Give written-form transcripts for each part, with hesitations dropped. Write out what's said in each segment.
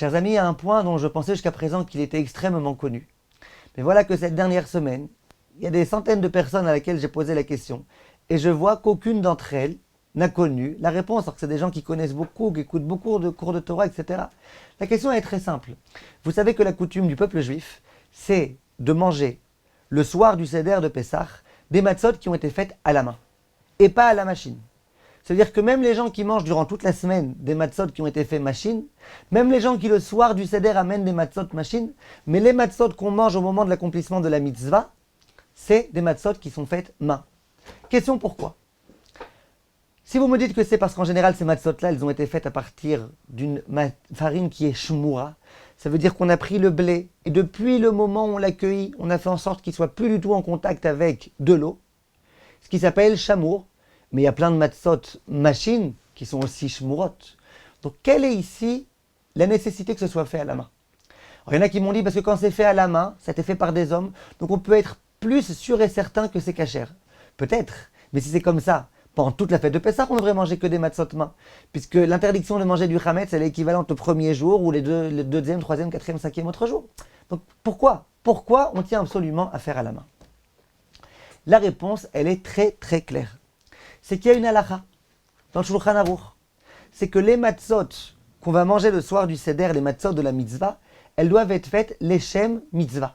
Chers amis, il y a un point dont je pensais jusqu'à présent qu'il était extrêmement connu. Mais voilà que cette dernière semaine, il y a des centaines de personnes à laquelle j'ai posé la question, et je vois qu'aucune d'entre elles n'a connu la réponse, alors que c'est des gens qui connaissent beaucoup, qui écoutent beaucoup de cours de Torah, etc. La question est très simple. Vous savez que la coutume du peuple juif, c'est de manger le soir du Seder de Pessah des matzot qui ont été faites à la main, et pas à la machine. C'est-à-dire que même les gens qui mangent durant toute la semaine des matzot qui ont été faits machine, même les gens qui le soir du Seder amènent des matzot machine, mais les matzot qu'on mange au moment de l'accomplissement de la mitzvah, c'est des matzot qui sont faites main. Question pourquoi? Si vous me dites que c'est parce qu'en général ces matzot-là, elles ont été faites à partir d'une farine qui est shmoura, ça veut dire qu'on a pris le blé et depuis le moment où on l'a cueilli, on a fait en sorte qu'il soit plus du tout en contact avec de l'eau, ce qui s'appelle chamour. Mais il y a plein de matzot machines qui sont aussi shmurot. Donc quelle est ici la nécessité que ce soit fait à la main? Alors, il y en a qui m'ont dit parce que quand c'est fait à la main, ça a été fait par des hommes, donc on peut être plus sûr et certain que c'est cachère. Peut-être, mais si c'est comme ça, pendant toute la fête de Pessah, on ne devrait manger que des matzot main, puisque l'interdiction de manger du chametz, elle est équivalente au premier jour, ou le deuxième, troisième, quatrième, cinquième autre jour. Donc pourquoi on tient absolument à faire à la main? La réponse, elle est très très claire. C'est qu'il y a une halakha dans le Shulchan Aruch. C'est que les matzot qu'on va manger le soir du Seder, les matzot de la mitzvah, elles doivent être faites leshem mitzvah.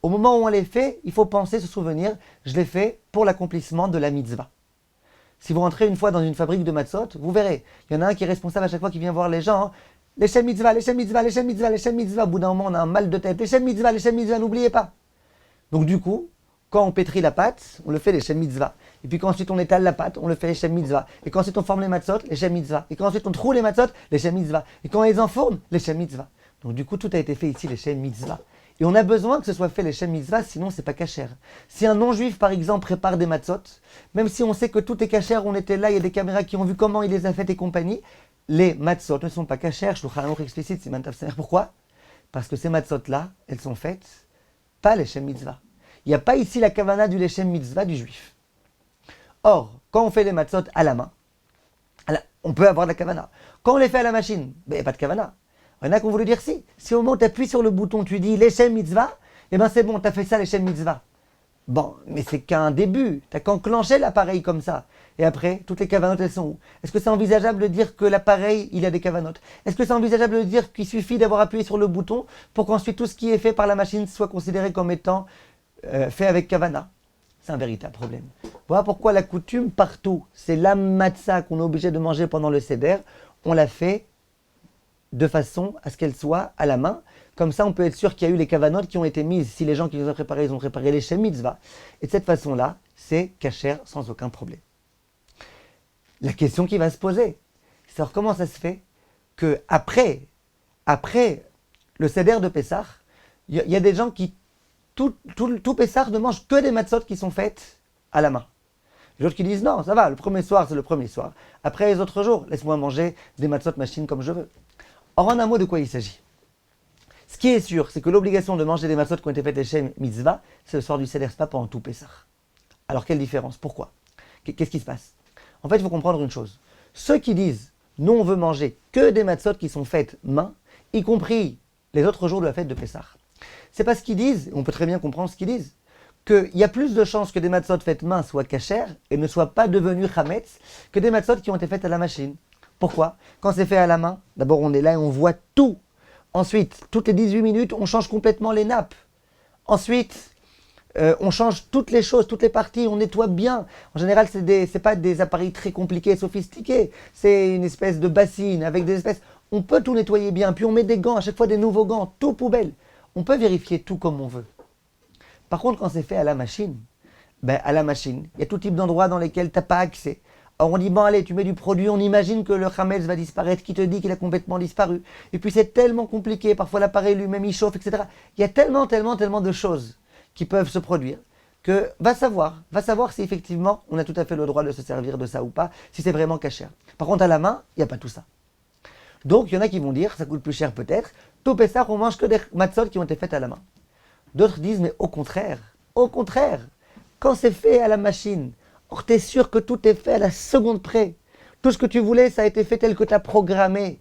Au moment où on les fait, il faut penser, se souvenir, je les fais pour l'accomplissement de la mitzvah. Si vous rentrez une fois dans une fabrique de matzot, vous verrez, il y en a un qui est responsable à chaque fois qui vient voir les gens, leshem mitzvah, leshem mitzvah, leshem mitzvah, leshem mitzvah. Au bout d'un moment, on a un mal de tête, leshem mitzvah, n'oubliez pas. Donc du coup, quand on pétrit la pâte, on le fait leshem mitzvah. Et puis quand ensuite on étale la pâte, on le fait leshem mitzvah. Et quand ensuite on forme les matzot, leshem mitzvah. Et quand ensuite on troue les matzot, leshem mitzvah. Et quand on les enfourne, leshem mitzvah. Donc du coup, tout a été fait ici, leshem mitzvah. Et on a besoin que ce soit fait leshem mitzvah, sinon c'est pas cachère. Si un non-juif, par exemple, prépare des matzot, même si on sait que tout est cachère, on était là, il y a des caméras qui ont vu comment il les a faites et compagnie, les matzot ne sont pas cachères. Shulchan Aruch explicite, c'est Mantav Semer. Pourquoi? Parce que ces matzot-là, elles sont faites pas leshem mitzvah. Il n'y a pas ici la kavana du leshem mitzvah du juif. Or, quand on fait les matzot à la main, on peut avoir de la kavana. Quand on les fait à la machine, il n'y a pas de kavana. Il y en a qui ont voulu dire si. Si au moment où tu appuies sur le bouton, tu dis leshem mitzvah, eh bien c'est bon, tu as fait ça leshem mitzvah. Bon, mais c'est qu'un début. Tu n'as qu'enclenché l'appareil comme ça. Et après, toutes les kavanotes, elles sont où? Est-ce que c'est envisageable de dire que l'appareil, il a des kavanotes? Est-ce que c'est envisageable de dire qu'il suffit d'avoir appuyé sur le bouton pour qu'ensuite tout ce qui est fait par la machine soit considéré comme étant fait avec kavana? C'est un véritable problème. Voilà pourquoi la coutume partout, c'est la matzah qu'on est obligé de manger pendant le seder, on la fait de façon à ce qu'elle soit à la main. Comme ça, on peut être sûr qu'il y a eu les kavanotes qui ont été mises. Si les gens qui les ont préparés, ils ont préparé les shem mitzvah. Et de cette façon-là, c'est kasher sans aucun problème. La question qui va se poser, c'est alors comment ça se fait que après le seder de Pessah, il y a des gens qui tout Pessah ne mange que des matzot qui sont faites à la main. Les autres qui disent non, ça va, le premier soir c'est le premier soir. Après les autres jours, laisse-moi manger des matzot machine comme je veux. Or en un mot, de quoi il s'agit? Ce qui est sûr, c'est que l'obligation de manger des matzot qui ont été faites leshem mitzvah, c'est le soir du Seder, c'est pas pendant tout Pessah. Alors quelle différence? Pourquoi? Qu'est-ce qui se passe? En fait, il faut comprendre une chose. Ceux qui disent non, on veut manger que des matzot qui sont faites main, y compris les autres jours de la fête de Pessah, c'est parce qu'ils disent, on peut très bien comprendre ce qu'ils disent, qu'il y a plus de chances que des matzot faites main soient cachères et ne soient pas devenus chametz que des matzot qui ont été faites à la machine. Pourquoi? Quand c'est fait à la main, d'abord on est là et on voit tout. Ensuite, toutes les 18 minutes, on change complètement les nappes. Ensuite, on change toutes les choses, toutes les parties, on nettoie bien. En général, c'est pas des appareils très compliqués, sophistiqués. C'est une espèce de bassine avec des espèces... On peut tout nettoyer bien, puis on met des gants, à chaque fois des nouveaux gants, tout poubelle. On peut vérifier tout comme on veut. Par contre, quand c'est fait à la machine, à la machine, il y a tout type d'endroits dans lesquels tu n'as pas accès. Alors on dit, bon allez, tu mets du produit, on imagine que le chametz va disparaître, qui te dit qu'il a complètement disparu. Et puis c'est tellement compliqué, parfois l'appareil lui-même il chauffe, etc. Il y a tellement de choses qui peuvent se produire que va savoir si effectivement on a tout à fait le droit de se servir de ça ou pas, si c'est vraiment cachère. Par contre à la main, il n'y a pas tout ça. Donc il y en a qui vont dire, ça coûte plus cher peut-être, tout Pessah on mange que des matzot qui ont été faites à la main. D'autres disent, mais au contraire, quand c'est fait à la machine, or tu es sûr que tout est fait à la seconde près. Tout ce que tu voulais, ça a été fait tel que tu as programmé.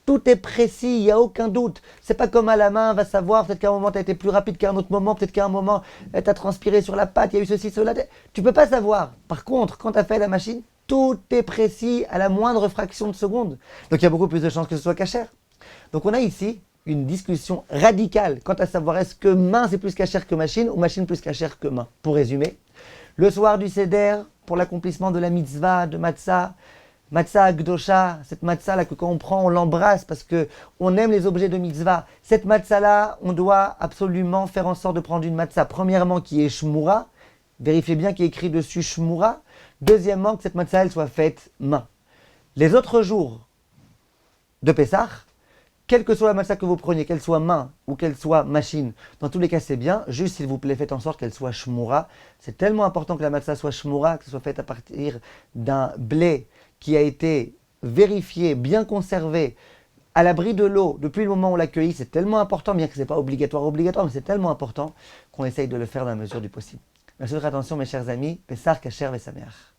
Tout est précis, il n'y a aucun doute. C'est pas comme à la main, va savoir, peut-être qu'à un moment tu as été plus rapide qu'à un autre moment, peut-être qu'à un moment tu as transpiré sur la pâte, il y a eu ceci, cela. Tu peux pas savoir. Par contre, quand tu as fait la machine, tout est précis à la moindre fraction de seconde. Donc il y a beaucoup plus de chances que ce soit cachère. Donc on a ici une discussion radicale quant à savoir est-ce que main c'est plus cachère que machine ou machine plus cachère que main. Pour résumer, le soir du Seder, pour l'accomplissement de la mitzvah de Matzah, Matzah Akdosha, cette matzah là que quand on prend, on l'embrasse parce que on aime les objets de mitzvah. Cette matzah là, on doit absolument faire en sorte de prendre une matzah. Premièrement, qui est shmura. Vérifiez bien qu'il est écrit dessus shmura. Deuxièmement, que cette matzah elle soit faite main. Les autres jours de Pessah, quelle que soit la matzah que vous preniez, qu'elle soit main ou qu'elle soit machine, dans tous les cas c'est bien, juste s'il vous plaît faites en sorte qu'elle soit shmura. C'est tellement important que la matzah soit shmura, que ce soit faite à partir d'un blé qui a été vérifié, bien conservé, à l'abri de l'eau depuis le moment où on l'a cueilli. C'est tellement important, bien que ce n'est pas obligatoire, mais c'est tellement important qu'on essaye de le faire dans la mesure du possible. Merci de votre attention mes chers amis, Pessah Kasher Vesameach.